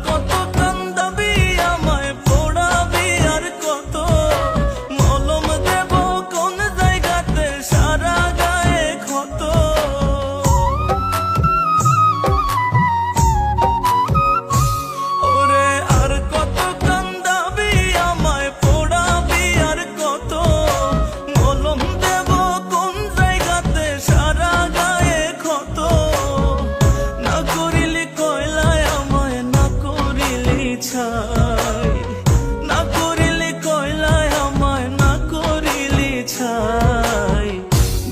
কত কান্দাবি আমায় পোড়াবি, আর কত মলম দেব কোন জায়গাতে সারা গায়ে ক্ষত। ওরে আর কত কান্দাবি আমায় পোড়াবি, আর কত মলম দেব কোন জায়গাতে সারা গায়ে ক্ষত। না করিলি কয়লায় আমায়, না করিলি ছাই, না করিলি কয়লায় আমায়, না করিলি ছাই।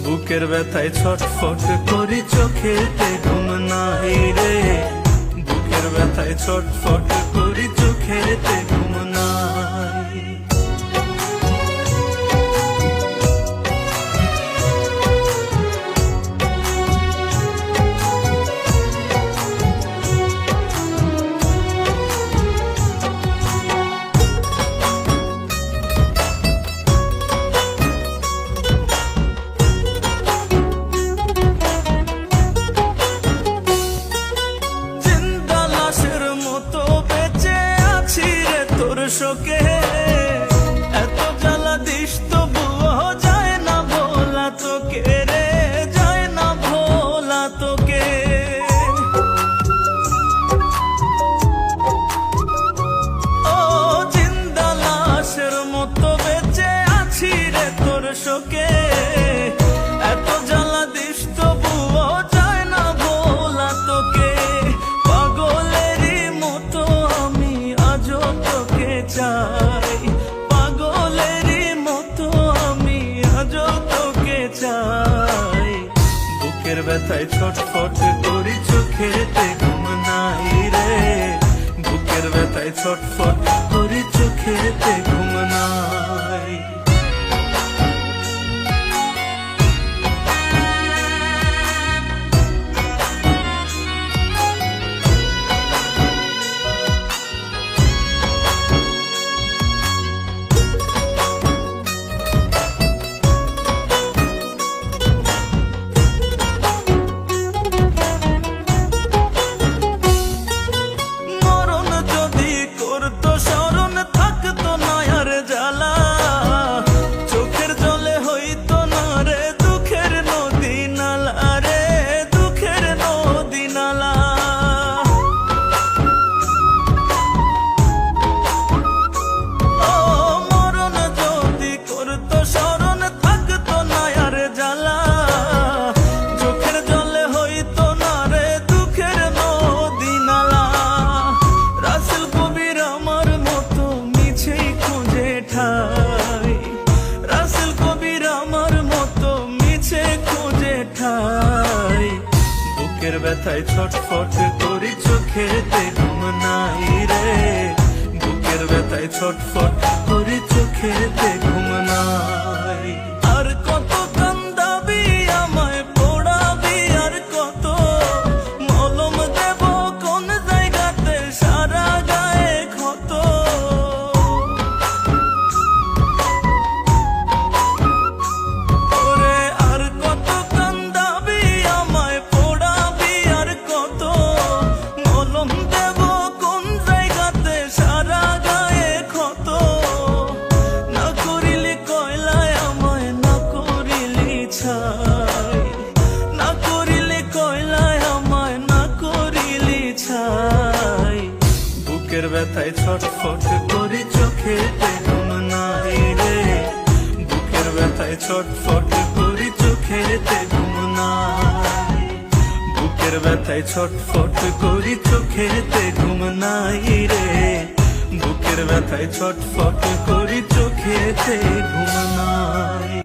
বুকের ব্যথায় ছটফট করি, চোখেতে ঘুম নাই রে। বুকের ব্যথায় ছটফট করি, চোখেতে ঘুম নাই। জিন্দা লাশের মতো বেঁচে আছি রে তোর শোকে। এত জ্বালা দিস তবুও যায় না ভোলা তোকে রে, যায় না ভোলা তোকে। ও জিন্দা লাশের মতো বেঁচে আছি রে তোর শোকে। এত জ্বালা দিস তবুও যায় না ভোলা তোকে। পাগলেরই মতো আমি আজও তোকে চাই, পাগলেরই মতো আমি আজও তোকে চাই। বুকের ব্যথায় ছটফট করি, চোখেতে ঘুম নাই রে। বুকের ব্যথায় ছটফট করি, চোখেতে ঘুম নাই। মরণ যদি করতো স্মরণ, থাকতো না আর জ্বালা। চোখের জলে হইতো না রে দুঃখের নদী নালা রে, দুঃখের নদী নালা। ও মরণ যদি করতো স্মরণ, থাকতো না আর জ্বালা। চোখের জলে হইতো না রে দুঃখের নদী নালা। রাসেল কবির আমার মতো মিছেই খুঁজে ঠাই, রাসেল কবির আমার মতো মিছে খুঁজে ঠাই। বুকের ব্যথায় ছটফট করি, চোখেতে ঘুম নাই রে। বুকের ব্যথায় ছটফট করি, চোখেতে ঘুম নাই। আর কত কান্দাবি আমায় পোড়াবি, আর কত মলম দেব কোন জায়গাতে সারা গায়ে ক্ষত। ওরে আর কত কান্দাবি আমায় পোড়াবি, আর কত মলম দেব কোন জায়গাতে সারা গায়ে ক্ষত। না করিলি কয়লায় আমায়, না করিলি ছাই, না করিলি কয়লায় আমায়, না করিলি ছাই। বুকের ব্যথায় ছটফট করি, চোখেতে ঘুম নাই রে। বুকের ব্যথায় ছটফট করি, চোখেতে ঘুম নাই। বুকের ব্যথায় ছটফট করি, চোখেতে ঘুম নাই রে। বুকের ব্যথায় ছটফট করি, চোখেতে ঘুম নাই।